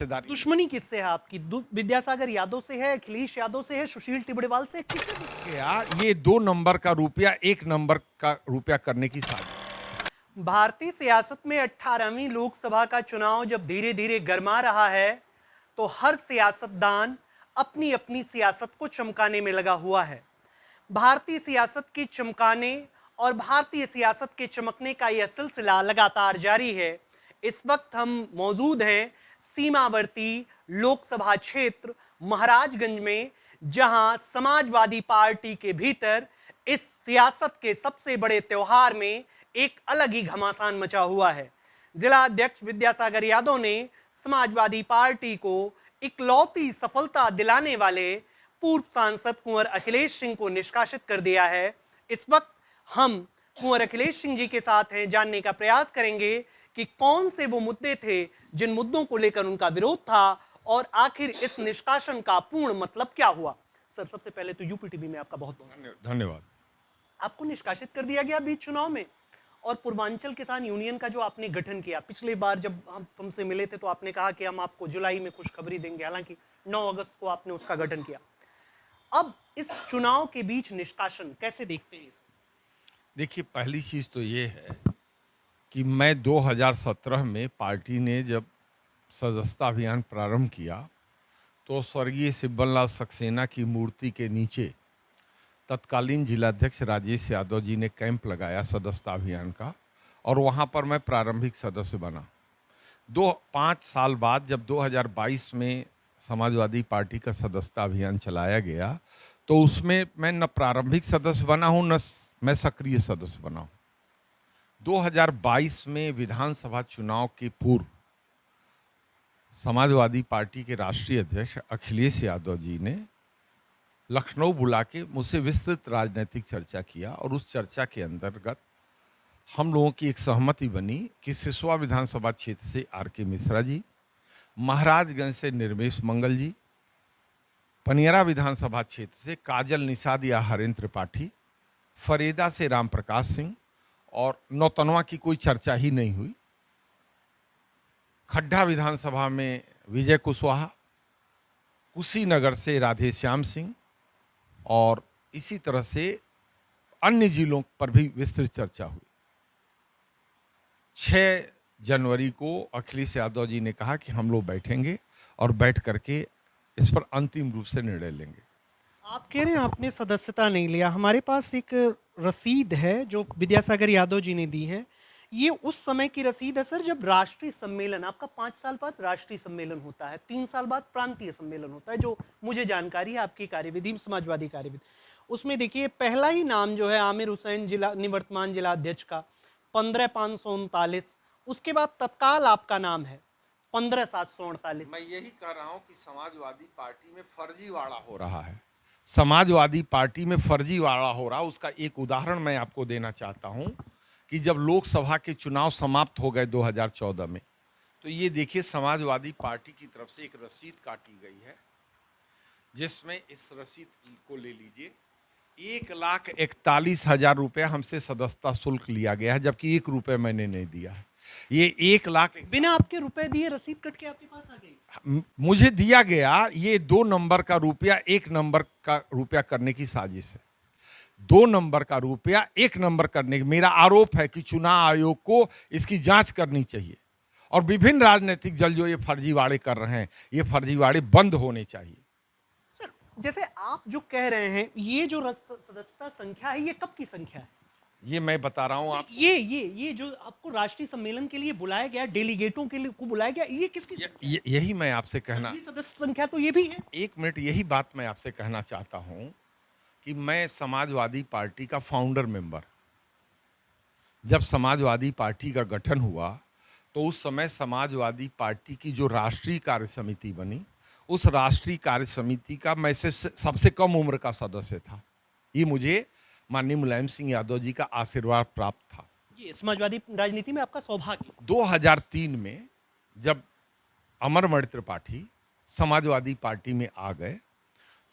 दुश्मनी किससे है आपकी? विद्यासागर यादव से है, अखिलेश यादव से है, सुशील टिबड़ेवाल से, किससे? यार ये 2 नंबर का रुपया 1 नंबर का रुपया करने की साजिश। भारतीय सियासत में 18वीं लोकसभा का चुनाव जब धीरे धीरे गरमा रहा है तो हर सियासतदान अपनी अपनी सियासत को चमकाने में लगा हुआ है। भारतीय सियासत की चमकाने और भारतीय सियासत के चमकने का यह सिलसिला लगातार जारी है। इस वक्त हम मौजूद हैं सीमावर्ती लोकसभा क्षेत्र महाराजगंज में, जहां समाजवादी पार्टी के भीतर इस सियासत के सबसे बड़े त्योहार में एक अलग ही घमासान मचा हुआ है। जिला अध्यक्ष विद्यासागर यादव ने समाजवादी पार्टी को इकलौती सफलता दिलाने वाले पूर्व सांसद कुंवर अखिलेश सिंह को निष्कासित कर दिया है। इस वक्त हम कुंवर अखिलेश सिंह जी के साथ हैं, जानने का प्रयास करेंगे कि कौन से वो मुद्दे थे जिन मुद्दों को लेकर उनका विरोध था और आखिर इस निष्कासन का पूर्ण मतलब क्या हुआ। सर, सबसे पहले तो यूपीटीवी में आपका बहुत बहुत धन्यवाद। आपको निष्कासित कर दिया गया बीच चुनाव में, और पूर्वांचल किसान यूनियन का जो आपने गठन किया, पिछली बार जब हम तुमसे मिले थे तो आपने कहा कि हम आपको जुलाई में खुशखबरी देंगे, हालांकि 9 अगस्त को आपने उसका गठन किया। अब इस चुनाव के बीच निष्कासन कैसे देखते हैं इसे? देखिए, पहली चीज तो ये है कि मैं 2017 में पार्टी ने जब सदस्यता अभियान प्रारंभ किया तो स्वर्गीय सिब्बनलाल सक्सेना की मूर्ति के नीचे तत्कालीन जिलाध्यक्ष राजेश यादव जी ने कैंप लगाया सदस्यता अभियान का, और वहाँ पर मैं प्रारंभिक सदस्य बना। 5 साल बाद जब 2022 में समाजवादी पार्टी का सदस्यता अभियान चलाया गया तो उसमें मैं न प्रारंभिक सदस्य बना हूँ न मैं सक्रिय सदस्य बना हूँ। 2022 में विधानसभा चुनाव के पूर्व समाजवादी पार्टी के राष्ट्रीय अध्यक्ष अखिलेश यादव जी ने लखनऊ बुला के मुझसे विस्तृत राजनीतिक चर्चा किया, और उस चर्चा के अंतर्गत हम लोगों की एक सहमति बनी कि सिसवा विधानसभा क्षेत्र से आर.के. मिश्रा जी, महाराजगंज से निर्मेश मंगल जी, पनियरा विधानसभा क्षेत्र से काजल निषाद या हरेंद्र त्रिपाठी, फरेदा से राम प्रकाश सिंह, और नौतनवा की कोई चर्चा ही नहीं हुई। खड्डा विधानसभा में विजय कुशवाहा, कुशीनगर से राधेश्याम सिंह, और इसी तरह से अन्य जिलों पर भी विस्तृत चर्चा हुई। 6 जनवरी को अखिलेश यादव जी ने कहा कि हम लोग बैठेंगे और बैठ करके इस पर अंतिम रूप से निर्णय लेंगे। आप कह रहे हैं आपने सदस्यता नहीं लिया, हमारे पास एक रसीद है जो विद्यासागर यादव जी ने दी है। ये उस समय की रसीद है सर जब राष्ट्रीय सम्मेलन, आपका 5 साल बाद राष्ट्रीय सम्मेलन होता है, 3 साल बाद प्रांतीय सम्मेलन होता है, जो मुझे जानकारी है आपकी कार्यविधि समाजवादी कार्यविधि। उसमें देखिए पहला ही नाम जो है आमिर हुसैन जिला निवर्तमान जिला अध्यक्ष का 15,539, उसके बाद तत्काल आपका नाम है 15,748। मैं यही कह रहा हूं कि समाजवादी पार्टी में फर्जीवाड़ा हो रहा है। समाजवादी पार्टी में फर्जीवाड़ा हो रहा, उसका एक उदाहरण मैं आपको देना चाहता हूं कि जब लोकसभा के चुनाव समाप्त हो गए 2014 में, तो ये देखिए समाजवादी पार्टी की तरफ से एक रसीद काटी गई है, जिसमें इस रसीद को ले लीजिए, 1,41,000 रुपया हमसे सदस्यता शुल्क लिया गया है, जबकि 1 रुपये मैंने नहीं दिया है। ये 1 लाख बिना आपके रुपए दिए रसीद कट के आपके पास आ गई? मुझे दिया गया। ये 2 नंबर का रुपया 1 नंबर का रुपया करने की साजिश है। 2 नंबर का रुपया 1 नंबर करने की, मेरा आरोप है कि चुनाव आयोग को इसकी जांच करनी चाहिए, और विभिन्न राजनीतिक दल जो ये फर्जीवाड़े कर रहे हैं, ये फर्जीवाड़े बंद होने चाहिए। सर, जैसे आप जो कह रहे हैं, ये जो सदस्यता संख्या है, ये कब की संख्या है? ये मैं बता रहा हूं आप। ये जो आपको राष्ट्रीय सम्मेलन के लिए बुलाया गया, डेलीगेटों के लिए को बुलाया गया, ये किसकी यही मैं आपसे कहना, ये सदस्य संख्या तो ये भी है। 1 मिनट, यही बात मैं आपसे कहना चाहता हूं कि मैं समाजवादी पार्टी का फाउंडर मेंबर, जब समाजवादी पार्टी का गठन हुआ तो उस समय समाजवादी पार्टी की जो राष्ट्रीय कार्य समिति बनी, उस राष्ट्रीय कार्य समिति का मैं से सबसे कम उम्र का सदस्य था। ये मुझे माननीय मुलायम सिंह यादव जी का आशीर्वाद प्राप्त था। ये समाजवादी राजनीति में आपका सौभाग्य। 2003 में जब अमरमणि त्रिपाठी समाजवादी पार्टी में आ गए,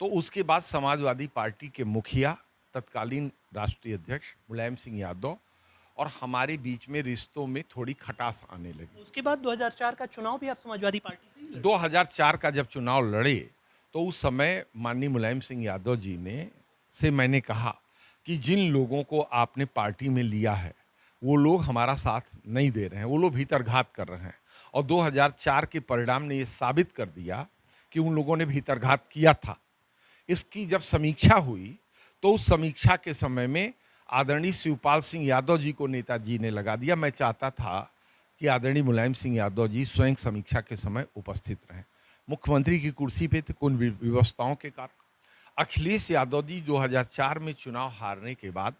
तो उसके बाद समाजवादी पार्टी के मुखिया तत्कालीन राष्ट्रीय अध्यक्ष मुलायम सिंह यादव और हमारे बीच में रिश्तों में थोड़ी खटास आने लगी। उसके बाद 2004 का चुनाव भी आप समाजवादी पार्टी से ही लड़े। 2004 का जब चुनाव लड़े तो उस समय माननीय मुलायम सिंह यादव जी ने से मैंने कहा कि जिन लोगों को आपने पार्टी में लिया है वो लोग हमारा साथ नहीं दे रहे हैं, वो लोग भीतरघात कर रहे हैं। और 2004 के परिणाम ने ये साबित कर दिया कि उन लोगों ने भीतरघात किया था। इसकी जब समीक्षा हुई तो उस समीक्षा के समय में आदरणीय शिवपाल सिंह यादव जी को नेताजी ने लगा दिया। मैं चाहता था कि आदरणीय मुलायम सिंह यादव जी स्वयं समीक्षा के समय उपस्थित रहें। मुख्यमंत्री की कुर्सी पे थे, कुछ व्यवस्थाओं के कारण अखिलेश यादव जी 2004 में चुनाव हारने के बाद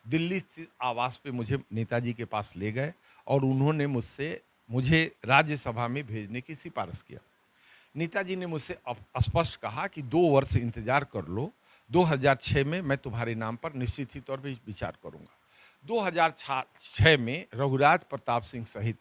दिल्ली स्थित आवास पे मुझे नेताजी के पास ले गए और उन्होंने मुझे राज्यसभा में भेजने की सिफारिश किया। नेताजी ने मुझसे स्पष्ट कहा कि 2 वर्ष इंतजार कर लो, 2006 में मैं तुम्हारे नाम पर निश्चित ही तौर पर विचार करूंगा। 2006 में रघुराज प्रताप सिंह सहित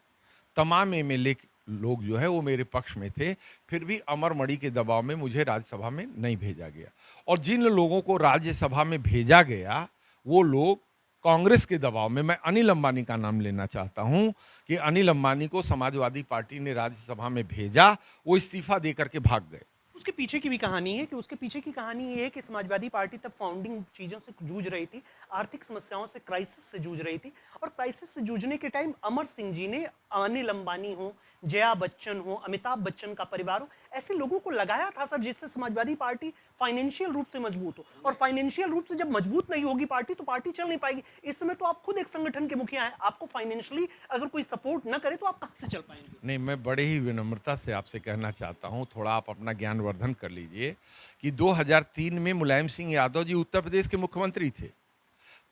तमाम एमएलए लोग जो है वो मेरे पक्ष में थे, फिर भी अमरमणि के दबाव में मुझे राज्यसभा में नहीं भेजा गया। और जिन लोगों को राज्यसभा में भेजा गया वो लोग कांग्रेस के दबाव में, मैं अनिल अंबानी का नाम लेना चाहता हूं कि अनिल अंबानी को समाजवादी पार्टी ने राज्यसभा में भेजा, वो इस्तीफा देकर के भाग गए। उसके पीछे की भी कहानी है कि उसके पीछे की कहानी ये है कि समाजवादी पार्टी तब फाउंडिंग चीजों से जूझ रही थी, आर्थिक समस्याओं से, क्राइसिस से जूझ रही थी। और क्राइसिस से जूझने के टाइम अमर सिंह जी ने अनिल अंबानी हो, जया बच्चन हो, अमिताभ बच्चन का परिवार हो, ऐसे लोगों को लगाया था सर जिससे समाजवादी पार्टी फाइनेंशियल रूप से मजबूत हो। और फाइनेंशियल रूप से जब मजबूत नहीं होगी पार्टी तो पार्टी चल नहीं पाएगी। इस समय तो आप खुद एक संगठन के मुखिया हैं, आपको फाइनेंशियली अगर कोई सपोर्ट ना करे तो आप कहां से चल पाएंगे? नहीं, मैं बड़े ही विनम्रता से आपसे कहना चाहता हूं, थोड़ा आप अपना ज्ञानवर्धन कर लीजिए कि 2003 में मुलायम सिंह यादव जी उत्तर प्रदेश के मुख्यमंत्री थे,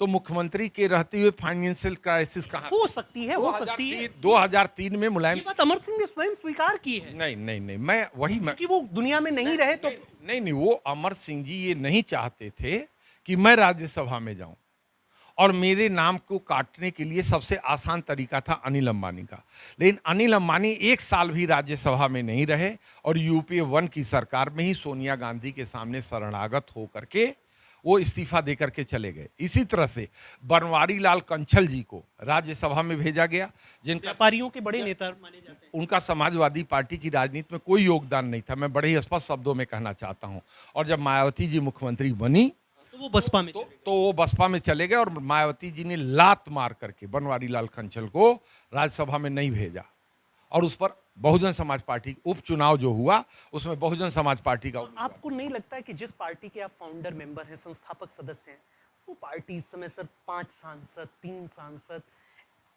तो मुख्यमंत्री के रहते हुए फाइनेंशियल क्राइसिस कहाँ हो सकती है, हो सकती है। 2003 में मुलायम ये बात अमर सिंह ने स्वयं स्वीकार की है नहीं, मैं वही मैं क्योंकि वो दुनिया में नहीं रहे तो नहीं, वो अमर सिंह जी ये नहीं चाहते थे कि मैं राज्यसभा में जाऊं, और मेरे नाम को काटने के लिए सबसे आसान तरीका था अनिल अंबानी का। लेकिन अनिल अंबानी 1 साल भी राज्यसभा में नहीं रहे और यूपीए 1 की सरकार में ही सोनिया गांधी के सामने शरणागत होकर के वो इस्तीफा देकर के चले गए। इसी तरह से बनवारी लाल कंछल जी को राज्यसभा में भेजा गया, जिनका व्यापारियों के बड़े नेता माने जाते हैं। उनका समाजवादी पार्टी की राजनीति में कोई योगदान नहीं था, मैं बड़े ही स्पष्ट शब्दों में कहना चाहता हूं। और जब मायावती जी मुख्यमंत्री बनी तो वो बसपा में चले गए। तो वो बसपा में चले गए और मायावती जी ने लात मार करके बनवारी लाल कंछल को राज्यसभा में नहीं भेजा। और उस पर बहुजन समाज पार्टी उपचुनाव जो हुआ उसमें बहुजन समाज पार्टी का आपको नहीं लगता है कि जिस पार्टी के आप फाउंडर मेंबर हैं, संस्थापक सदस्य हैं, वो पार्टी इस समय सर 5 सांसद, 3 सांसद,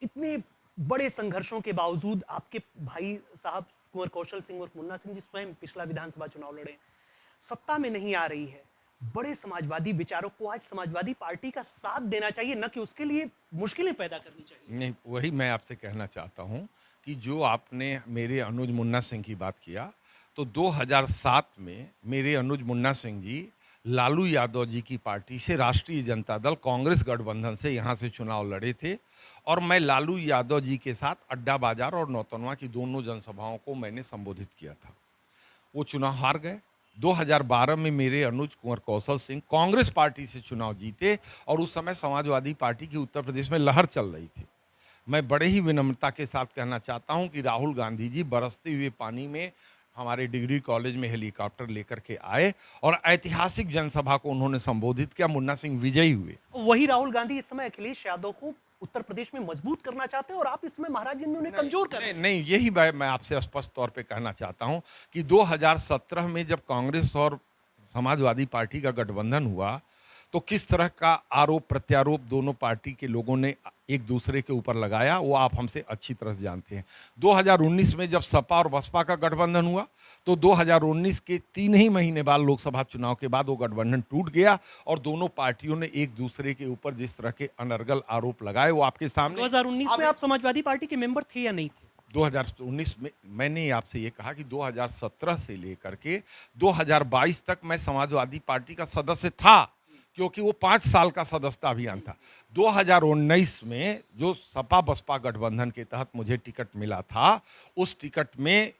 इतने बड़े संघर्षों के बावजूद आपके भाई साहब कुंवर कौशल सिंह और मुन्ना सिंह जी स्वयं पिछला विधानसभा चुनाव लड़े, सत्ता में नहीं आ रही है। बड़े समाजवादी विचारों को आज समाजवादी पार्टी का साथ देना चाहिए, न कि उसके लिए मुश्किलें पैदा करनी चाहिए। नहीं, वही मैं आपसे कहना चाहता हूं कि जो आपने मेरे अनुज मुन्ना सिंह की बात किया, तो 2007 में मेरे अनुज मुन्ना सिंह जी लालू यादव जी की पार्टी से राष्ट्रीय जनता दल कांग्रेस गठबंधन से यहाँ से चुनाव लड़े थे, और मैं लालू यादव जी के साथ अड्डा बाजार और नौतनवा की दोनों जनसभाओं को मैंने संबोधित किया था। वो चुनाव हार गए। 2012 में मेरे अनुज कुंवर कौशल सिंह कांग्रेस पार्टी से चुनाव जीते और उस समय समाजवादी पार्टी की उत्तर प्रदेश में लहर चल रही थी। मैं बड़े ही विनम्रता के साथ कहना चाहता हूं कि राहुल गांधी जी बरसते हुए पानी में हमारे डिग्री कॉलेज में हेलीकॉप्टर लेकर के आए और ऐतिहासिक जनसभा को उन्होंने संबोधित किया। मुन्ना सिंह विजयी हुए। वही राहुल गांधी इस समय अखिलेश यादव को उत्तर प्रदेश में मजबूत करना चाहते हैं और आप इसमें महाराज जी ने उन्हें कमजोर कर रहे हैं। नहीं, यही मैं आपसे स्पष्ट तौर पे कहना चाहता हूं कि 2017 में जब कांग्रेस और समाजवादी पार्टी का गठबंधन हुआ तो किस तरह का आरोप प्रत्यारोप दोनोों पार्टी के लोगों ने एक दूसरे के ऊपर लगाया, वो आप हमसे अच्छी तरह से जानते हैं। 2019 में जब सपा और बसपा का गठबंधन हुआ तो 2019 के 3 ही महीने बाद लोकसभा चुनाव के बाद वो गठबंधन टूट गया और दोनों पार्टियों ने एक दूसरे के ऊपर जिस तरह के अनर्गल आरोप लगाए वो आपके सामने। 2019 में आप समाजवादी पार्टी के मेंबर थे या नहीं थे? 2019 में मैंने आपसे ये कहा कि 2017 से लेकर के 2022 तक मैं समाजवादी पार्टी का सदस्य था, क्योंकि वो 5 साल का सदस्यता अभियान था। 2019 में जो सपा बसपा गठबंधन के तहत मुझे टिकट मिला था, उस टिकट में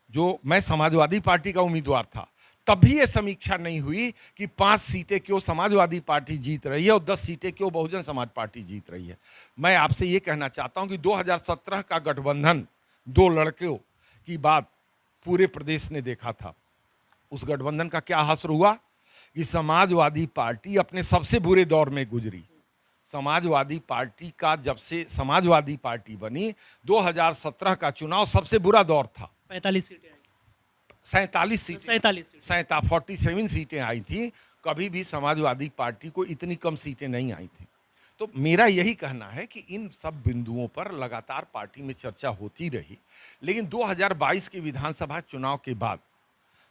जो मैं समाजवादी पार्टी का उम्मीदवार था, तब भी ये समीक्षा नहीं हुई कि 5 सीटें क्यों समाजवादी पार्टी जीत रही है और 10 सीटें क्यों बहुजन समाज पार्टी जीत रही है। मैं आपसे ये कहना चाहता हूं कि 2017 का गठबंधन, दो लड़कों की बात पूरे प्रदेश ने देखा था। उस गठबंधन का क्या हासिल हुआ कि समाजवादी पार्टी अपने सबसे बुरे दौर में गुजरी। समाजवादी पार्टी का जब से समाजवादी पार्टी बनी, 2017 का चुनाव सबसे बुरा दौर था। 45 सीटें आई, 47 सीटें, 47 सीटें, 47 सीटें आई थी। कभी भी समाजवादी पार्टी को इतनी कम सीटें नहीं आई थी। तो मेरा यही कहना है कि इन सब बिंदुओं पर लगातार पार्टी में चर्चा होती रही, लेकिन 2022 के विधानसभा चुनाव के बाद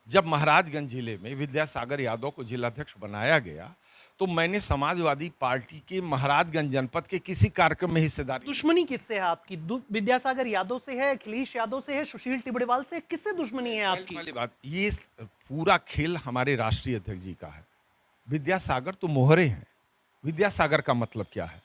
जब महाराजगंज जिले में विद्यासागर यादव को जिलाध्यक्ष बनाया गया, तो मैंने समाजवादी पार्टी के महाराजगंज जनपद के किसी कार्यक्रम में हिस्सेदारी। दुश्मनी किससे है आपकी? विद्यासागर यादव से है, अखिलेश यादव से है, सुशील टिबड़ेवाल से? किससे दुश्मनी है आपकी? वाली बात, ये पूरा खेल हमारे राष्ट्रीय अध्यक्ष जी का है। विद्यासागर तो मोहरे हैं। विद्यासागर का मतलब क्या है?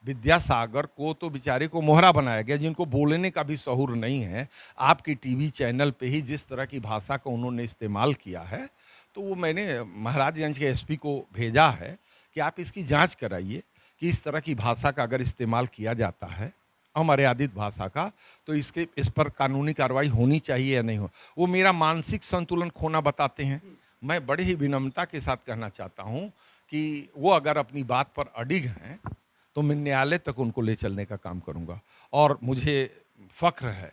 विद्यासागर को तो बेचारे को मोहरा बनाया गया, जिनको बोलने का भी शऊर नहीं है। आपके टीवी चैनल पे ही जिस तरह की भाषा का उन्होंने इस्तेमाल किया है, तो वो मैंने महाराजगंज के एसपी को भेजा है कि आप इसकी जांच कराइए कि इस तरह की भाषा का अगर इस्तेमाल किया जाता है, अमर्यादित भाषा का, तो इस पर कानूनी कार्रवाई होनी चाहिए या नहीं हो। वो मेरा मानसिक संतुलन खोना बताते हैं। मैं बड़े ही विनम्रता के साथ कहना चाहता हूँ कि वो अगर अपनी बात पर अडिग हैं तो मैं न्यायालय तक उनको ले चलने का काम करूंगा। और मुझे फख्र है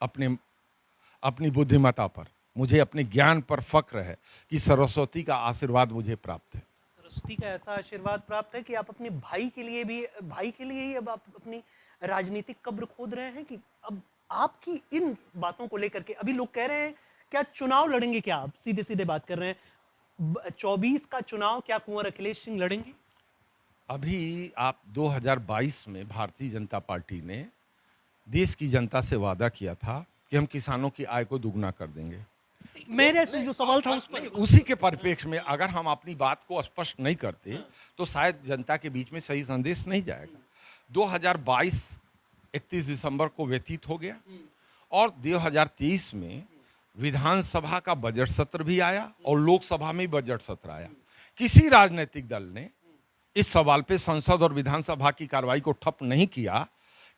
अपनी बुद्धिमत्ता पर, मुझे अपने ज्ञान पर फख्र है कि सरस्वती का आशीर्वाद मुझे प्राप्त है। सरस्वती का ऐसा आशीर्वाद प्राप्त है कि आप अपने भाई के लिए ही अब आप अपनी राजनीतिक कब्र खोद रहे हैं कि अब आपकी इन बातों को लेकर के अभी लोग कह रहे हैं क्या चुनाव लड़ेंगे? क्या आप सीधे सीधे बात कर रहे हैं, 24 का चुनाव क्या कुंवर अखिलेश सिंह लड़ेंगे? अभी आप 2022 में भारतीय जनता पार्टी ने देश की जनता से वादा किया था कि हम किसानों की आय को दुगना कर देंगे। मेरे से जो सवाल था उस पर, उसी के परिप्रेक्ष्य में अगर हम अपनी बात को स्पष्ट नहीं करते तो शायद जनता के बीच में सही संदेश नहीं जाएगा। 2022 31 दिसंबर को व्यतीत हो गया और 2023 में विधानसभा का बजट सत्र भी आया और लोकसभा में बजट सत्र आया। किसी राजनीतिक दल ने इस सवाल पे संसद और विधानसभा की कार्रवाई को ठप नहीं किया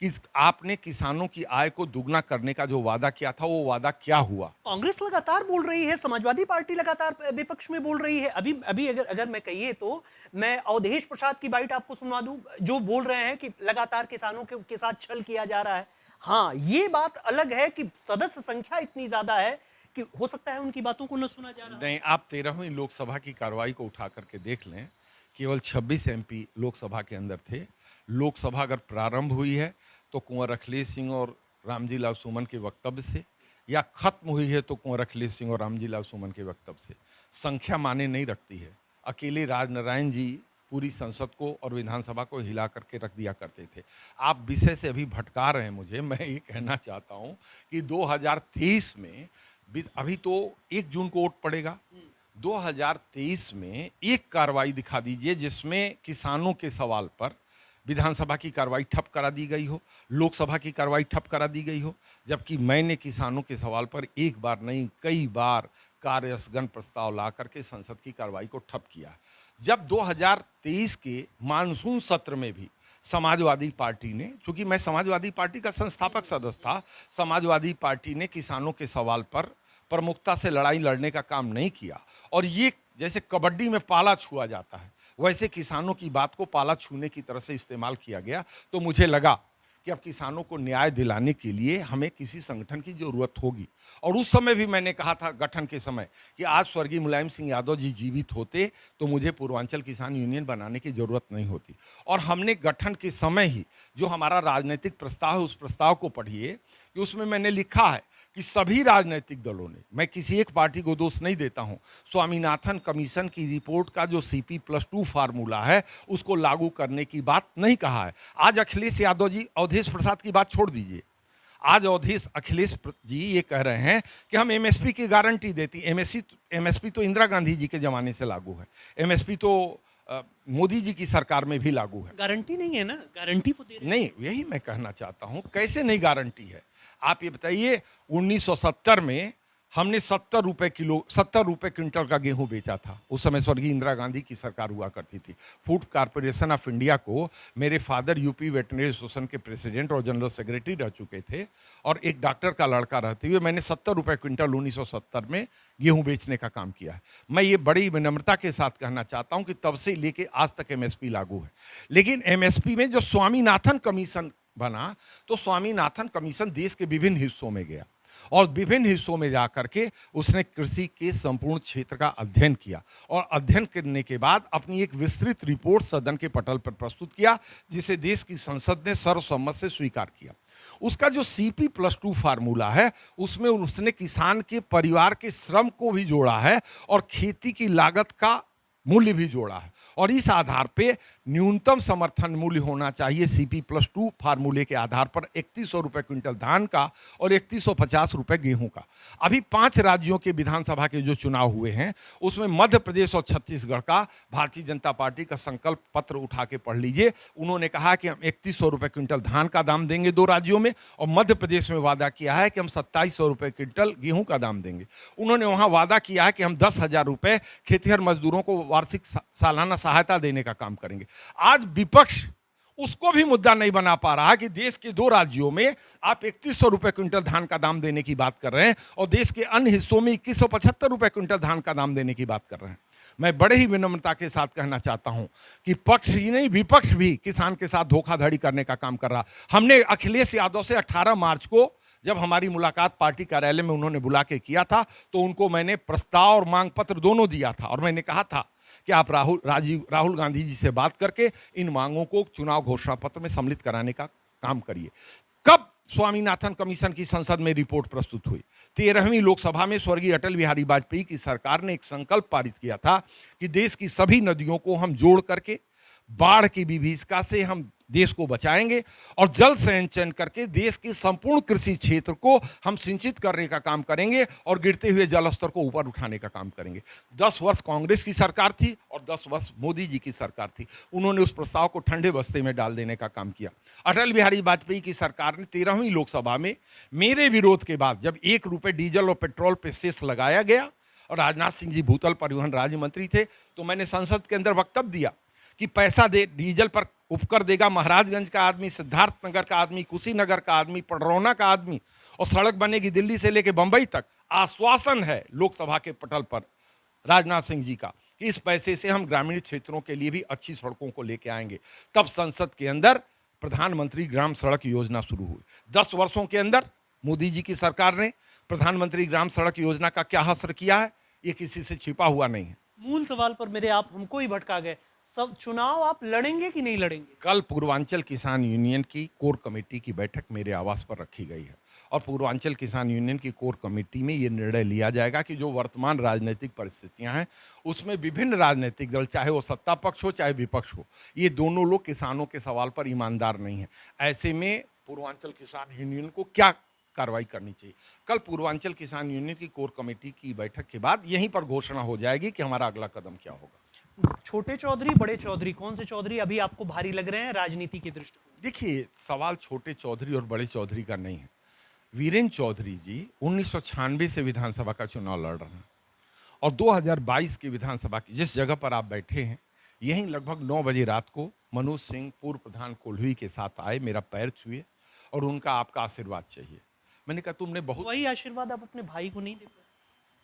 कि आपने किसानों की आय को दुगना करने का जो वादा किया था वो वादा क्या हुआ। कांग्रेस लगातार बोल रही है, समाजवादी पार्टी लगातार विपक्ष में बोल रही है। अभी अगर मैं कहिए तो मैं अवधेश प्रसाद की बाइट आपको सुनवा दूं, जो बोल रहे हैं कि लगातार किसानों के साथ छल किया जा रहा है। हाँ, ये बात अलग है कि सदस्य संख्या इतनी ज्यादा है कि हो सकता है उनकी बातों को न सुना जा रहा। नहीं, आप 13वीं लोकसभा की कार्रवाई को उठा करके देख लें, केवल 26 एमपी लोकसभा के अंदर थे। लोकसभा अगर प्रारंभ हुई है तो कुंवर अखिलेश सिंह और रामजी लाल सुमन के वक्तव्य से, या खत्म हुई है तो कुंवर अखिलेश सिंह और रामजी लाल सुमन के वक्तव्य से। संख्या माने नहीं रखती है। अकेले राजनारायण जी पूरी संसद को और विधानसभा को हिला करके रख दिया करते थे। आप विषय से अभी भटका रहे हैं मुझे। मैं ये कहना चाहता हूँ कि 2023 में, अभी तो 1 जून को वोट पड़ेगा, 2023 में एक कार्रवाई दिखा दीजिए जिसमें किसानों के सवाल पर विधानसभा की कार्रवाई ठप करा दी गई हो, लोकसभा की कार्रवाई ठप करा दी गई हो, जबकि मैंने किसानों के सवाल पर एक बार नहीं कई बार कार्यस्थगन प्रस्ताव ला करके संसद की कार्रवाई को ठप किया। जब 2023 के मानसून सत्र में भी समाजवादी पार्टी ने, चूंकि मैं समाजवादी पार्टी का संस्थापक सदस्य था, समाजवादी पार्टी ने किसानों के सवाल पर प्रमुखता से लड़ाई लड़ने का काम नहीं किया। और ये जैसे कबड्डी में पाला छुआ जाता है, वैसे किसानों की बात को पाला छूने की तरह से इस्तेमाल किया गया। तो मुझे लगा कि अब किसानों को न्याय दिलाने के लिए हमें किसी संगठन की जरूरत होगी। और उस समय भी मैंने कहा था गठन के समय कि आज स्वर्गीय मुलायम सिंह यादव जी जीवित होते तो मुझे पूर्वांचल किसान यूनियन बनाने की जरूरत नहीं होती। और हमने गठन के समय ही जो हमारा राजनीतिक प्रस्ताव है, उस प्रस्ताव को पढ़िए कि उसमें मैंने लिखा है कि सभी राजनीतिक दलों ने, मैं किसी एक पार्टी को दोष नहीं देता हूं, स्वामीनाथन कमीशन की रिपोर्ट का जो CP+2 फार्मूला है उसको लागू करने की बात नहीं कहा है। आज अखिलेश यादव जी, अवधेश प्रसाद की बात छोड़ दीजिए, आज अखिलेश जी ये कह रहे हैं कि हम MSP की गारंटी देती। MSP तो इंदिरा गांधी जी के जमाने से लागू है, MSP तो मोदी जी की सरकार में भी लागू है। गारंटी नहीं है ना, गारंटी वो दे रहे नहीं, यही मैं कहना चाहता हूं, कैसे नहीं गारंटी है। आप ये बताइए, 1970 में हमने 70 रुपए क्विंटल का गेहूं बेचा था। उस समय स्वर्गीय इंदिरा गांधी की सरकार हुआ करती थी। फूड कॉरपोरेशन ऑफ इंडिया को मेरे फादर यूपी वेटनरी एसोसिएशन के प्रेसिडेंट और जनरल सेक्रेटरी रह चुके थे, और एक डॉक्टर का लड़का रहते हुए मैंने 70 रुपए क्विंटल 1970 में गेहूं बेचने का काम किया है। मैं ये बड़ी विनम्रता के साथ कहना चाहता हूं कि तब से लेके आज तक एमएसपी लागू है। लेकिन एमएसपी में जो स्वामीनाथन कमीशन बना, तो स्वामीनाथन कमीशन देश के विभिन्न हिस्सों में गया और विभिन्न हिस्सों में जाकर के उसने कृषि के संपूर्ण क्षेत्र का अध्ययन किया, और अध्ययन करने के बाद अपनी एक विस्तृत रिपोर्ट सदन के पटल पर प्रस्तुत किया, जिसे देश की संसद ने सर्वसम्मत से स्वीकार किया। उसका जो CP+2 फार्मूला है, उसमें उसने किसान के परिवार के श्रम को भी जोड़ा है और खेती की लागत का मूल्य भी जोड़ा है, और इस आधार पे न्यूनतम समर्थन मूल्य होना चाहिए CP+2 फार्मूले के आधार पर 3100 रुपए क्विंटल धान का और 3150 रुपए गेहूं का। अभी 5 राज्यों के विधानसभा के जो चुनाव हुए हैं, उसमें मध्य प्रदेश और छत्तीसगढ़ का भारतीय जनता पार्टी का संकल्प पत्र उठा के पढ़ लीजिए। उन्होंने कहा कि हम 3100 रुपए क्विंटल धान का दाम देंगे 2 राज्यों में, और मध्य प्रदेश में वादा किया है कि हम 2700 रुपए क्विंटल गेहूं का दाम देंगे। उन्होंने वहां वादा किया है कि हम 10,000 रुपए खेतिहर मजदूरों को वार्षिक सालाना सहायता देने का काम करेंगे। आज विपक्ष उसको भी मुद्दा नहीं बना पा रहा कि देश के 2 राज्यों में आप 3100 रुपए क्विंटल धान का दाम देने की बात कर रहे हैं, और देश के अन्य हिस्सों में 2175 रुपए क्विंटल धान का दाम देने की बात कर रहे हैं। मैं बड़े ही विनम्रता के साथ कहना चाहता हूं कि पक्ष ही नहीं, विपक्ष भी किसान के साथ धोखाधड़ी करने का काम कर रहा। हमने अखिलेश यादव से 18 मार्च को जब हमारी मुलाकात पार्टी कार्यालय में उन्होंने बुला के किया था, तो उनको मैंने प्रस्ताव और मांग पत्र दोनों दिया था, और मैंने कहा था कि आप राहुल गांधी जी से बात करके इन मांगों को चुनाव घोषणा पत्र में सम्मिलित कराने का काम करिए। कब स्वामीनाथन कमीशन की संसद में रिपोर्ट प्रस्तुत हुई? 13वीं लोकसभा में स्वर्गीय अटल बिहारी वाजपेयी की सरकार ने एक संकल्प पारित किया था कि देश की सभी नदियों को हम जोड़ करके बाढ़ की विभीषिका से हम देश को बचाएंगे, और जल संचयन करके देश के संपूर्ण कृषि क्षेत्र को हम सिंचित करने का काम करेंगे और गिरते हुए जल स्तर को ऊपर उठाने का काम करेंगे। 10 वर्ष कांग्रेस की सरकार थी और 10 वर्ष मोदी जी की सरकार थी। उन्होंने उस प्रस्ताव को ठंडे बस्ते में डाल देने का काम किया। अटल बिहारी वाजपेयी की सरकार ने 13वीं लोकसभा में मेरे विरोध के बाद, जब 1 रुपए डीजल और पेट्रोल पे सेस लगाया गया और राजनाथ सिंह जी भूतल परिवहन राज्य मंत्री थे, तो मैंने संसद के अंदर वक्तव्य दिया कि पैसा दे डीजल पर उपकर देगा महाराजगंज का आदमी, सिद्धार्थनगर का आदमी, कुशीनगर का आदमी, पडरौना का आदमी, और सड़क बनेगी दिल्ली से लेकर बंबई तक। आश्वासन है लोकसभा के पटल पर राजनाथ सिंह जी का कि इस पैसे से हम ग्रामीण क्षेत्रों के लिए भी अच्छी सड़कों को लेके आएंगे। तब संसद के अंदर प्रधानमंत्री ग्राम सड़क योजना शुरू हुई। 10 वर्षों के अंदर मोदी जी की सरकार ने प्रधानमंत्री ग्राम सड़क योजना का क्या हासिल किया है, ये किसी से छिपा हुआ नहीं है। मूल सवाल पर मेरे आप हमको ही भटका गए। सब चुनाव आप लड़ेंगे कि नहीं लड़ेंगे? कल पूर्वांचल किसान यूनियन की कोर कमेटी की बैठक मेरे आवास पर रखी गई है, और पूर्वांचल किसान यूनियन की कोर कमेटी में ये निर्णय लिया जाएगा कि जो वर्तमान राजनीतिक परिस्थितियां हैं, उसमें विभिन्न राजनीतिक दल, चाहे वो सत्ता पक्ष हो चाहे विपक्ष हो, ये दोनों लोग किसानों के सवाल पर ईमानदार नहीं है। ऐसे में पूर्वांचल किसान यूनियन को क्या कार्रवाई करनी चाहिए? कल पूर्वांचल किसान यूनियन की कोर कमेटी की बैठक के बाद यहीं पर घोषणा हो जाएगी कि हमारा अगला कदम क्या होगा। छोटे चौधरी, बड़े चौधरी, कौन से चौधरी अभी आपको भारी लग रहे हैं राजनीति की दृष्टि? देखिए, सवाल छोटे चौधरी और बड़े चौधरी का नहीं है। वीरेंद्र चौधरी जी 1996 से विधानसभा का चुनाव लड़ रहे हैं, और 2022 की विधानसभा की जिस जगह पर आप बैठे हैं, यहीं लगभग 9 बजे रात को मनोज सिंह पूर्व प्रधान कोल्हुई के साथ आए, मेरा पैर छुए और उनका आपका आशीर्वाद चाहिए। मैंने कहा तुमने बहुत, वही आशीर्वाद आप अपने भाई को नहीं दे पाए?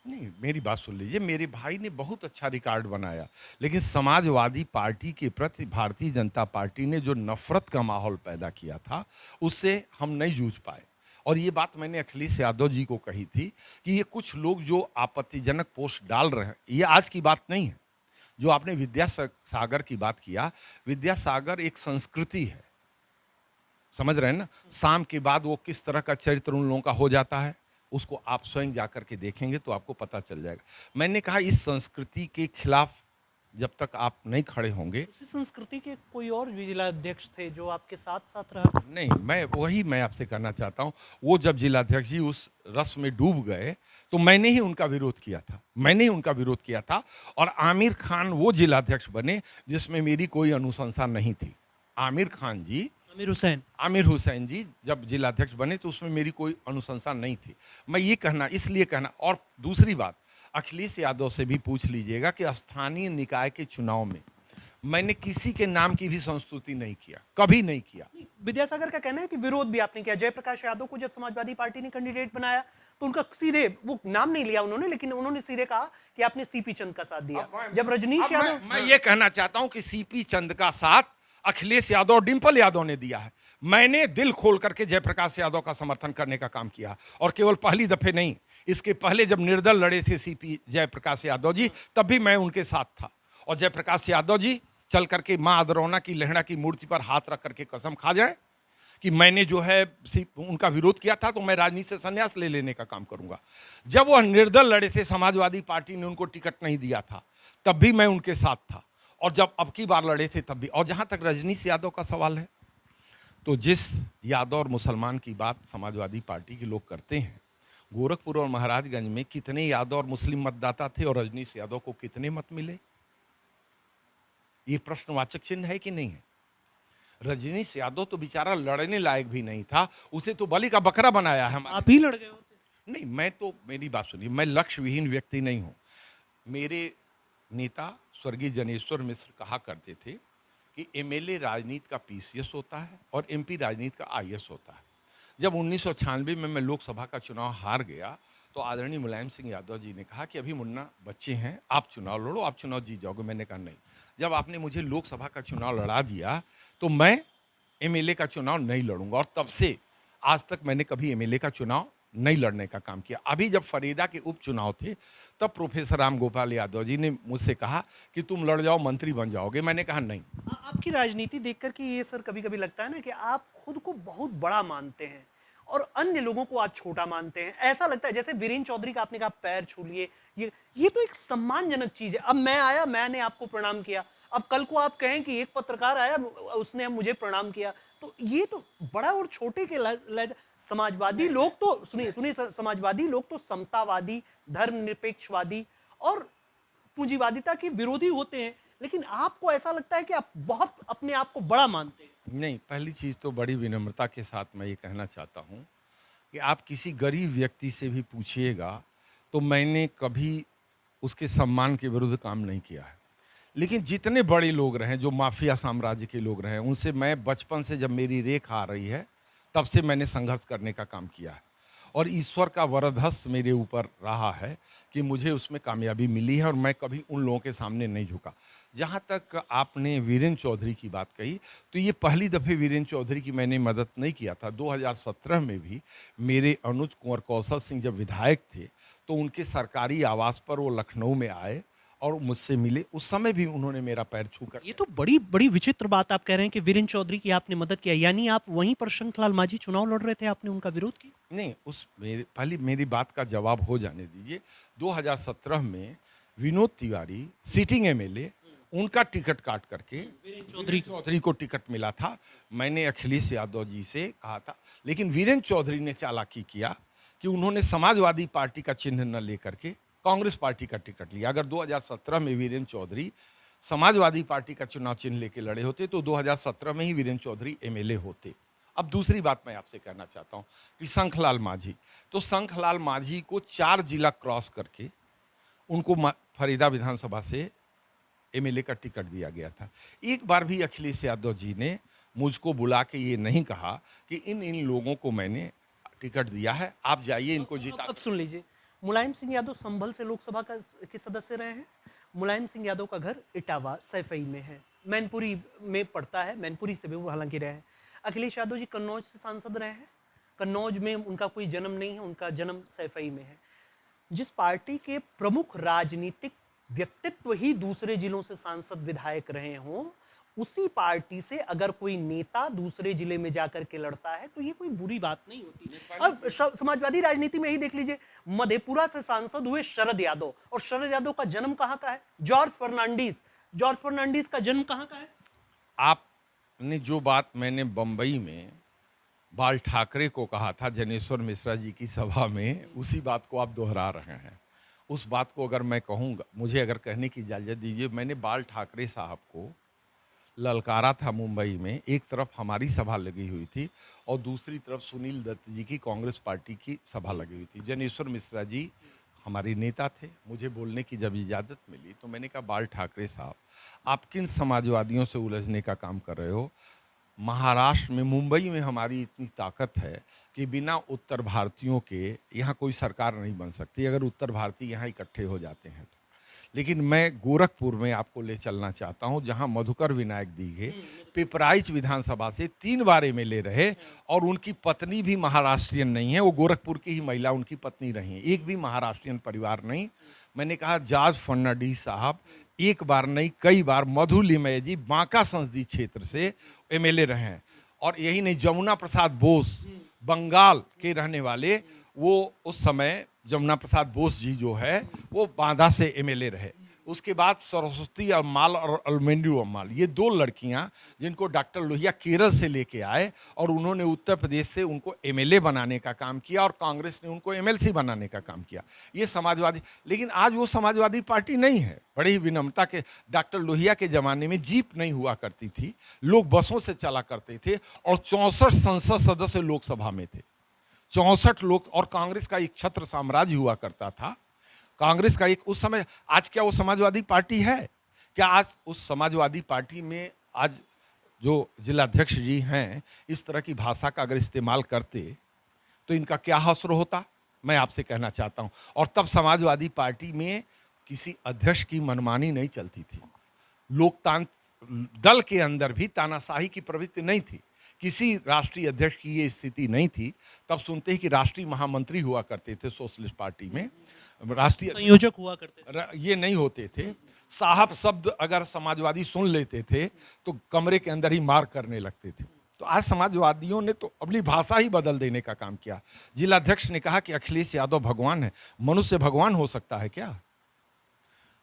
नहीं, मेरी बात सुन लीजिए। मेरे भाई ने बहुत अच्छा रिकॉर्ड बनाया, लेकिन समाजवादी पार्टी के प्रति भारतीय जनता पार्टी ने जो नफरत का माहौल पैदा किया था, उससे हम नहीं जूझ पाए। और ये बात मैंने अखिलेश यादव जी को कही थी कि ये कुछ लोग जो आपत्तिजनक पोस्ट डाल रहे हैं, ये आज की बात नहीं है। जो आपने विद्यासागर की बात किया, विद्यासागर एक संस्कृति है, समझ रहे हैं ना? शाम के बाद वो किस तरह का चरित्र उन लोगों का हो जाता है, उसको आप स्वयं जाकर के देखेंगे तो आपको पता चल जाएगा। मैंने कहा इस संस्कृति के खिलाफ जब तक आप नहीं खड़े होंगे। उसी संस्कृति के कोई और भी जिलाध्यक्ष थे जो आपके साथ साथ रहा? नहीं, मैं आपसे कहना चाहता हूँ, वो जब जिलाध्यक्ष जी उस रस में डूब गए तो मैंने ही उनका विरोध किया था, और आमिर खान वो जिलाध्यक्ष बने जिसमें मेरी कोई अनुशंसा नहीं थी। आमिर खान जी आमिर हुसैन। आमिर हुसैन जी जब जिलाध्यक्ष बने तो उसमें मेरी कोई अनुशंसा नहीं थी। मैं ये कहना इसलिए कहना, और दूसरी बात, अखिलेश यादव से भी पूछ लीजिएगा कि स्थानीय निकाय के चुनाव में मैंने किसी के नाम की भी संस्तुति नहीं किया, कभी नहीं किया। विद्यासागर का कहना है कि विरोध भी आपने किया। जयप्रकाश यादव को जब समाजवादी पार्टी ने कैंडिडेट बनाया तो उनका सीधे, वो नाम नहीं लिया उन्होंने, लेकिन उन्होंने सीधे कहा कि आपने सीपी चंद का साथ दिया। जब रजनीश यादव, मैं ये कहना चाहता हूं कि सीपी चंद का साथ अखिलेश यादव और डिंपल यादव ने दिया है। मैंने दिल खोल करके जयप्रकाश यादव का समर्थन करने का काम किया, और केवल पहली दफे नहीं, इसके पहले जब निर्दल लड़े थे सीपी जयप्रकाश यादव जी, तब भी मैं उनके साथ था। और जयप्रकाश यादव जी चल करके माँ अदरौना की लेहड़ा की मूर्ति पर हाथ रख करके कसम खा जाए कि मैंने जो है उनका विरोध किया था तो मैं राजनीति से संन्यास ले लेने का काम करूंगा। जब वह निर्दल लड़े थे, समाजवादी पार्टी ने उनको टिकट नहीं दिया था, तब भी मैं उनके साथ था, और जब अब की बार लड़े थे तब भी। और जहां तक रजनीश यादव का सवाल है, तो जिस यादव और मुसलमान की बात समाजवादी पार्टी के लोग करते हैं, गोरखपुर और महाराजगंज में कितने यादव और मुस्लिम मतदाता थे और रजनीश यादव को कितने मत मिले? ये प्रश्नवाचक चिन्ह है कि नहीं है? रजनीश यादव तो बेचारा लड़ने लायक भी नहीं था, उसे तो बलि का बकरा बनाया है। आप ही लड़ गए होते। नहीं, मैं तो, मेरी बात सुनिए, मैं लक्ष्य विहीन व्यक्ति नहीं हूं। मेरे नेता स्वर्गीय जनेश्वर मिश्र कहा करते थे कि एमएलए राजनीति का पीसीएस होता है और एमपी राजनीति का आईएएस होता है। जब 1996 में मैं लोकसभा का चुनाव हार गया तो आदरणीय मुलायम सिंह यादव जी ने कहा कि अभी मुन्ना बच्चे हैं, आप चुनाव लड़ो, आप चुनाव जीत जाओगे। मैंने कहा नहीं। जब आपने मुझे लोकसभा का चुनाव लड़ा दिया तो मैं एमएलए का चुनाव नहीं लड़ूंगा, और तब से आज तक मैंने कभी एमएलए का चुनाव नहीं लड़ने का काम किया। अभी जब फरीदा के उपचुनाव थे तब प्रोफेसर राम गोपाल यादव जी ने मुझसे कहा कि तुम लड़ जाओ, मंत्री बन जाओगे। मैंने कहा नहीं। आपकी राजनीति देख करके ये सर कभी कभी लगता है ना कि आप खुद को बहुत बड़ा मानते हैं और अन्य लोगों को आप छोटा मानते हैं। ऐसा लगता है जैसे वीरेंद्र चौधरी का आपने कहा पैर छू लिए, ये तो एक सम्मानजनक चीज है। अब मैं आया, मैंने आपको प्रणाम किया, अब कल को आप कहें कि एक पत्रकार आया, उसने मुझे प्रणाम किया, तो ये तो बड़ा और छोटे के समाजवादी लोग तो, सुनिए सुनिए सर, समाजवादी लोग तो समतावादी, धर्मनिरपेक्षवादी और पूंजीवादिता के विरोधी होते हैं, लेकिन आपको ऐसा लगता है कि आप बहुत अपने आप को बड़ा मानते हैं। नहीं, पहली चीज तो बड़ी विनम्रता के साथ मैं ये कहना चाहता हूं कि आप किसी गरीब व्यक्ति से भी पूछिएगा तो मैंने कभी उसके सम्मान के विरुद्ध काम नहीं किया है। लेकिन जितने बड़े लोग रहे, जो माफिया साम्राज्य के लोग रहे, उनसे मैं बचपन से, जब मेरी रेख आ रही है तब से मैंने संघर्ष करने का काम किया है, और ईश्वर का वरदहस्त मेरे ऊपर रहा है कि मुझे उसमें कामयाबी मिली है, और मैं कभी उन लोगों के सामने नहीं झुका। जहाँ तक आपने वीरेंद्र चौधरी की बात कही, तो ये पहली दफ़े वीरेंद्र चौधरी की मैंने मदद नहीं किया था। 2017 में भी मेरे अनुज कुंवर कौशल सिंह जब विधायक थे तो उनके सरकारी आवास पर वो लखनऊ में आए और मुझसे मिले। उस समय भी उन्होंने मेरा पैर छू कर, ये तो बड़ी बड़ी विचित्र बात आप कह रहे हैं कि वीरेंद्र चौधरी की आपने मदद किया, यानी आप वहीं पर शंखलाल मांझी चुनाव लड़ रहे थे, आपने उनका विरोध किया? नहीं, पहली मेरी बात का जवाब हो जाने दीजिए। 2017 में विनोद तिवारी सिटिंग एमएलए, उनका टिकट काट करके वीरेंद्र चौधरी को टिकट मिला था। मैंने अखिलेश यादव जी से कहा था, लेकिन वीरेंद्र चौधरी ने चालाकी किया कि उन्होंने समाजवादी पार्टी का चिन्ह न लेकर के कांग्रेस पार्टी का टिकट लिया। अगर 2017 में वीरेंद्र चौधरी समाजवादी पार्टी का चुनाव चिन्ह लेके लड़े होते तो 2017 में ही वीरेंद्र चौधरी एमएलए होते। अब दूसरी बात मैं आपसे कहना चाहता हूं कि शंखलाल मांझी, तो शंखलाल मांझी को 4 जिला क्रॉस करके उनको फरीदा विधानसभा से एमएलए का टिकट दिया गया था। एक बार भी अखिलेश यादव जी ने मुझको बुला के ये नहीं कहा कि इन लोगों को मैंने टिकट दिया है, आप जाइए इनको जिता। अब सुन लीजिए, मुलायम सिंह यादव संभल से लोकसभा के सदस्य रहे हैं। मुलायम सिंह यादव का घर इटावा सैफई में है, मैनपुरी में पड़ता है, मैनपुरी से भी वो हालांकि रहे हैं। अखिलेश यादव जी कन्नौज से सांसद रहे हैं, कन्नौज में उनका कोई जन्म नहीं है, उनका जन्म सैफई में है। जिस पार्टी के प्रमुख राजनीतिक व्यक्तित्व ही दूसरे जिलों से सांसद विधायक रहे हों, उसी पार्टी से अगर कोई नेता दूसरे जिले में जाकर के लड़ता है तो ये कोई बुरी बात नहीं होती। अब समाजवादी राजनीति में ही देख लीजिए, मधेपुरा से सांसद हुए शरद यादव, और शरद यादव का जन्म कहां का है? जॉर्ज फर्नांडीज का जन्म कहां का है? आपने जो बात मैंने बंबई में बाल ठाकरे को कहा था जनेश्वर मिश्रा जी की सभा में, उसी बात को आप दोहरा रहे हैं। उस बात को अगर मैं कहूँगा, मुझे अगर कहने की इजाज़त दीजिए, मैंने बाल ठाकरे साहब को ललकारा था मुंबई में, एक तरफ हमारी सभा लगी हुई थी और दूसरी तरफ सुनील दत्त जी की कांग्रेस पार्टी की सभा लगी हुई थी। जनेश्वर मिश्रा जी हमारे नेता थे। मुझे बोलने की जब इजाज़त मिली तो मैंने कहा, बाल ठाकरे साहब, आप किन समाजवादियों से उलझने का काम कर रहे हो? महाराष्ट्र में, मुंबई में हमारी इतनी ताकत है कि बिना उत्तर भारतीयों के यहाँ कोई सरकार नहीं बन सकती, अगर उत्तर भारतीय यहाँ इकट्ठे हो जाते हैं तो। लेकिन मैं गोरखपुर में आपको ले चलना चाहता हूँ, जहाँ मधुकर विनायक दीघे पिपराइच विधानसभा से 3 बार एमएलए रहे और उनकी पत्नी भी महाराष्ट्रियन नहीं है, वो गोरखपुर की ही महिला उनकी पत्नी रही है, एक भी महाराष्ट्रियन परिवार नहीं। मैंने कहा, जॉर्ज फर्नांडिस साहब एक बार नहीं कई बार, मधु लिमय जी बांका संसदीय क्षेत्र से एमएलए रहे हैं, और यही नहीं, जमुना प्रसाद बोस बंगाल के रहने वाले, वो उस समय जमुना प्रसाद बोस जी जो है वो बांदा से एमएलए रहे। उसके बाद सरस्वती अम्माल और अलमेंडू अम्माल, ये 2 लड़कियां जिनको डॉक्टर लोहिया केरल से लेके आए और उन्होंने उत्तर प्रदेश से उनको एमएलए बनाने का काम किया और कांग्रेस ने उनको एमएलसी बनाने का काम किया। ये समाजवादी, लेकिन आज वो समाजवादी पार्टी नहीं है। बड़ी ही विनम्रता के, डॉक्टर लोहिया के ज़माने में जीप नहीं हुआ करती थी, लोग बसों से चला करते थे और 64 संसद सदस्य लोकसभा में थे, 64 लोग, और कांग्रेस का एक छत्र साम्राज्य हुआ करता था। कांग्रेस का एक उस समय, आज क्या वो समाजवादी पार्टी है क्या? आज उस समाजवादी पार्टी में आज जो जिलाध्यक्ष जी हैं इस तरह की भाषा का अगर इस्तेमाल करते तो इनका क्या हश्र होता, मैं आपसे कहना चाहता हूं। और तब समाजवादी पार्टी में किसी अध्यक्ष की मनमानी नहीं चलती थी, लोकतांत्रिक दल के अंदर भी तानाशाही की प्रवृत्ति नहीं थी, किसी राष्ट्रीय अध्यक्ष की ये स्थिति नहीं थी। तब सुनते ही कि राष्ट्रीय महामंत्री हुआ करते थे सोशलिस्ट पार्टी में, राष्ट्रीय संयोजक हुआ करते थे, ये नहीं होते थे। साहब शब्द अगर समाजवादी सुन लेते थे तो कमरे के अंदर ही मार करने लगते थे। तो आज समाजवादियों ने तो अपनी भाषा ही बदल देने का काम किया। जिलाध्यक्ष ने कहा कि अखिलेश यादव भगवान है। मनुष्य भगवान हो सकता है क्या?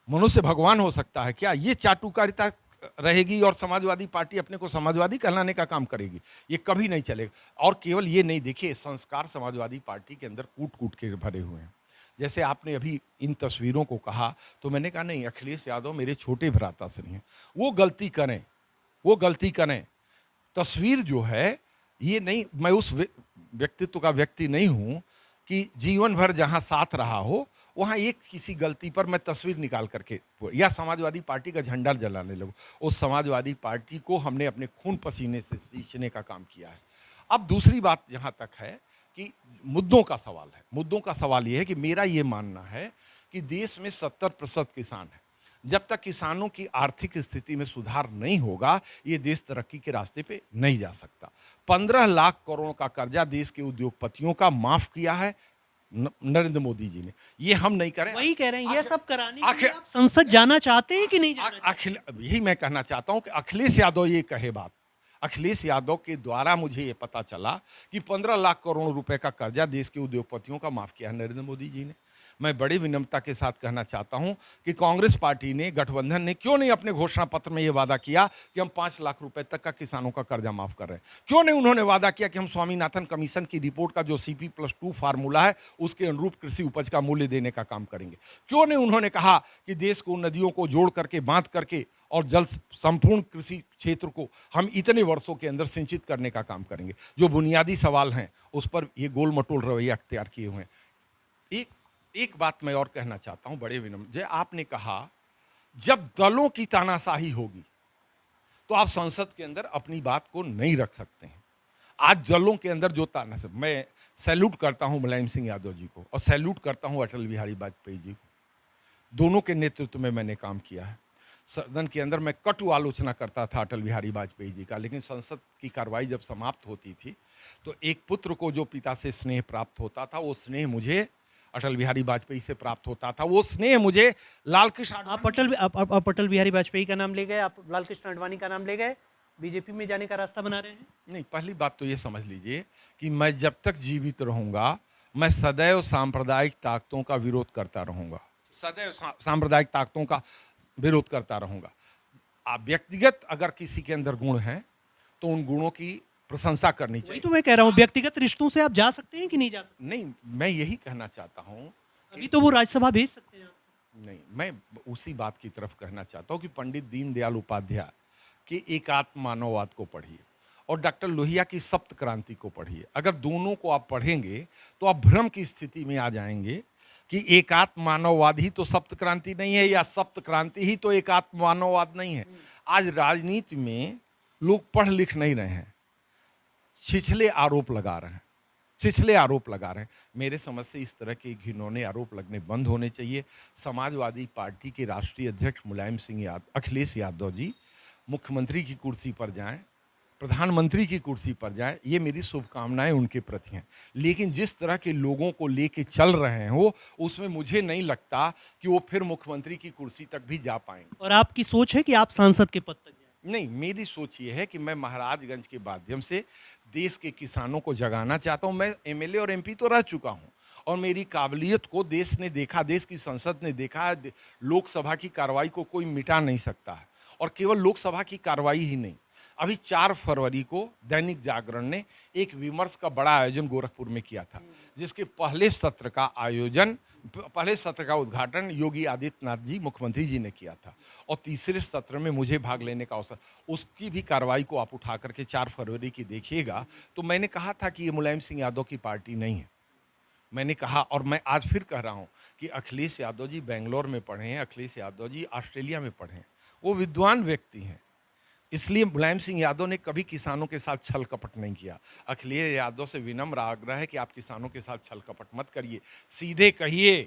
मनुष्य भगवान हो सकता है क्या? ये चाटुकारिता रहेगी और समाजवादी पार्टी अपने को समाजवादी कहलाने का काम करेगी, ये कभी नहीं चलेगा। और केवल ये नहीं, देखिए संस्कार समाजवादी पार्टी के अंदर कूट कूट के भरे हुए हैं। जैसे आपने अभी इन तस्वीरों को कहा तो मैंने कहा, नहीं, अखिलेश यादव मेरे छोटे भ्राताश्री हैं, वो गलती करें, वो गलती करें। तस्वीर जो है ये नहीं, मैं उस व्यक्तित्व का व्यक्ति नहीं हूँ कि जीवन भर जहाँ साथ रहा हो वहाँ एक किसी गलती पर मैं तस्वीर निकाल करके या समाजवादी पार्टी का झंडा जलाने लगूं। उस समाजवादी पार्टी को हमने अपने खून पसीने से सींचने का काम किया है। अब दूसरी बात यहाँ तक है कि मुद्दों का सवाल है। मुद्दों का सवाल ये है कि मेरा ये मानना है कि देश में 70% किसान है। जब तक किसानों की आर्थिक स्थिति में सुधार नहीं होगा ये देश तरक्की के रास्ते पे नहीं जा सकता। 15 लाख करोड़ का कर्जा देश के उद्योगपतियों का माफ किया है नरेंद्र मोदी जी ने। ये हम नहीं करें, वही कह रहे हैं, ये सब कराने के लिए आप संसद जाना चाहते हैं कि नहीं जाना चाहते? यही मैं कहना चाहता हूं कि अखिलेश यादव ये कहे बात। अखिलेश यादव के द्वारा मुझे ये पता चला कि 15 लाख करोड़ रुपए का कर्जा देश के उद्योगपतियों का माफ किया है नरेंद्र मोदी जी ने। मैं बड़ी विनम्रता के साथ कहना चाहता हूं कि कांग्रेस पार्टी ने, गठबंधन ने क्यों नहीं अपने घोषणा पत्र में यह वादा किया कि हम 5 लाख रुपए तक का किसानों का कर्जा माफ कर रहे हैं? क्यों नहीं उन्होंने वादा किया कि हम स्वामीनाथन कमीशन की रिपोर्ट का जो CP+2 फार्मूला है उसके अनुरूप कृषि उपज का मूल्य देने का काम करेंगे? क्यों नहीं उन्होंने कहा कि देश को नदियों को जोड़ करके, बांध करके और जल संपूर्ण कृषि क्षेत्र को हम इतने वर्षों के अंदर सिंचित करने का काम करेंगे? जो बुनियादी सवाल हैं उस पर ये गोल मटोल रवैया अख्तियार किए हुए हैं। एक बात मैं और कहना चाहता हूं बड़े विनम्र, जो आपने कहा जब दलों की तानाशाही होगी तो आप संसद के अंदर अपनी बात को नहीं रख सकते हैं। आज दलों के अंदर जो तानाशाही, मैं सैल्यूट करता हूं मुलायम सिंह यादव जी को और सैल्यूट करता हूं अटल बिहारी वाजपेयी जी को। दोनों के नेतृत्व में मैंने काम किया है। सदन के अंदर मैं कटु आलोचना करता था अटल बिहारी वाजपेयी जी का, लेकिन संसद की कार्रवाई जब समाप्त होती थी तो एक पुत्र को जो पिता से स्नेह प्राप्त होता था वो स्नेह मुझे अटल बिहारी वाजपेयी से प्राप्त होता था। वो स्नेह मुझे लाल कृष्ण, आप अटल बिहारी वाजपेयी का नाम ले गए, आप लाल कृष्ण आडवाणी का नाम ले गए, बीजेपी में जाने का रास्ता बना रहे हैं? नहीं, पहली बात तो ये समझ लीजिए कि मैं जब तक जीवित रहूंगा मैं सदैव सांप्रदायिक ताकतों का विरोध करता रहूंगा, सदैव सांप्रदायिक ताकतों का विरोध करता रहूंगा। आप व्यक्तिगत अगर किसी के अंदर गुण हैं तो उन गुणों की प्रशंसा करनी चाहिए। तो मैं कह रहा हूं व्यक्तिगत रिश्तों से आप जा सकते हैं कि नहीं जा सकते? नहीं, मैं यही कहना चाहता हूं अभी तो वो राज्यसभा भेज सकते हैं। नहीं, मैं उसी बात की तरफ कहना चाहता हूं कि पंडित दीनदयाल उपाध्याय कि एकात्म मानववाद को पढ़िए और डॉक्टर लोहिया की सप्त क्रांति को पढ़िए। अगर दोनों को आप पढ़ेंगे तो आप भ्रम की स्थिति में आ जाएंगे कि एकात्म मानववाद ही तो सप्त क्रांति नहीं है या सप्त क्रांति ही तो एकात्म मानववाद नहीं है। आज राजनीति में लोग पढ़ लिख नहीं रहे हैं, छिछले आरोप लगा रहे हैं, छिछले आरोप लगा रहे हैं। मेरे समझ से इस तरह के घिनौने आरोप लगने बंद होने चाहिए। समाजवादी पार्टी के राष्ट्रीय अध्यक्ष मुलायम सिंह यादव, अखिलेश यादव जी मुख्यमंत्री की कुर्सी पर जाएं, प्रधानमंत्री की कुर्सी पर जाएं, ये मेरी शुभकामनाएं उनके प्रति हैं। लेकिन जिस तरह के लोगों को लेके चल रहे हैं वो, उसमें मुझे नहीं लगता कि वो फिर मुख्यमंत्री की कुर्सी तक भी जा पाएंगे। और आपकी सोच है कि आप सांसद के पद तक जाएं? नहीं, मेरी सोच ये है कि मैं महाराजगंज के माध्यम से देश के किसानों को जगाना चाहता हूं। मैं एमएलए और एमपी तो रह चुका हूं और मेरी काबिलियत को देश ने देखा, देश की संसद ने देखा है। लोकसभा की कार्रवाई को कोई मिटा नहीं सकता है और केवल लोकसभा की कार्रवाई ही नहीं, अभी 4 फरवरी को दैनिक जागरण ने एक विमर्श का बड़ा आयोजन गोरखपुर में किया था, जिसके पहले सत्र का उद्घाटन योगी आदित्यनाथ जी मुख्यमंत्री जी ने किया था और तीसरे सत्र में मुझे भाग लेने का अवसर। उसकी भी कार्रवाई को आप उठा करके 4 फरवरी की देखिएगा तो मैंने कहा था कि ये मुलायम सिंह यादव की पार्टी नहीं है। मैंने कहा और मैं आज फिर कह रहा हूँ कि अखिलेश यादव जी बेंगलोर में पढ़े हैं, अखिलेश यादव जी ऑस्ट्रेलिया में पढ़े हैं, वो विद्वान व्यक्ति हैं। इसलिए मुलायम सिंह यादव ने कभी किसानों के साथ छल कपट नहीं किया। अखिलेश यादव से विनम्र आग्रह है कि आप किसानों के साथ छल कपट मत करिए, सीधे कहिए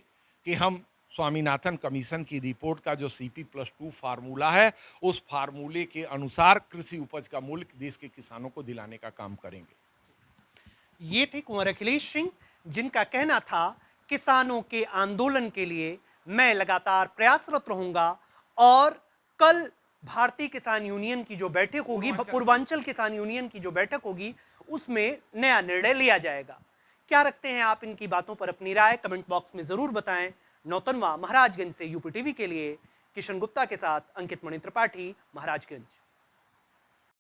कि हम स्वामीनाथन कमीशन की रिपोर्ट का जो CP+2 फार्मूला है, उस फार्मूले के अनुसार कृषि उपज का मूल्य देश के किसानों को दिलाने का काम करेंगे। ये थे कुंवर अखिलेश सिंह, जिनका कहना था किसानों के आंदोलन के लिए मैं लगातार प्रयासरत रहूंगा और कल भारतीय किसान यूनियन की जो बैठक होगी, पूर्वांचल किसान यूनियन की जो बैठक होगी, उसमें नया निर्णय लिया जाएगा। क्या रखते हैं आप इनकी बातों पर अपनी राय? कमेंट बॉक्स में जरूर बताएं। नौतनवा महाराजगंज से यूपी टीवी के लिए किशन गुप्ता के साथ अंकित मणि त्रिपाठी, महाराजगंज।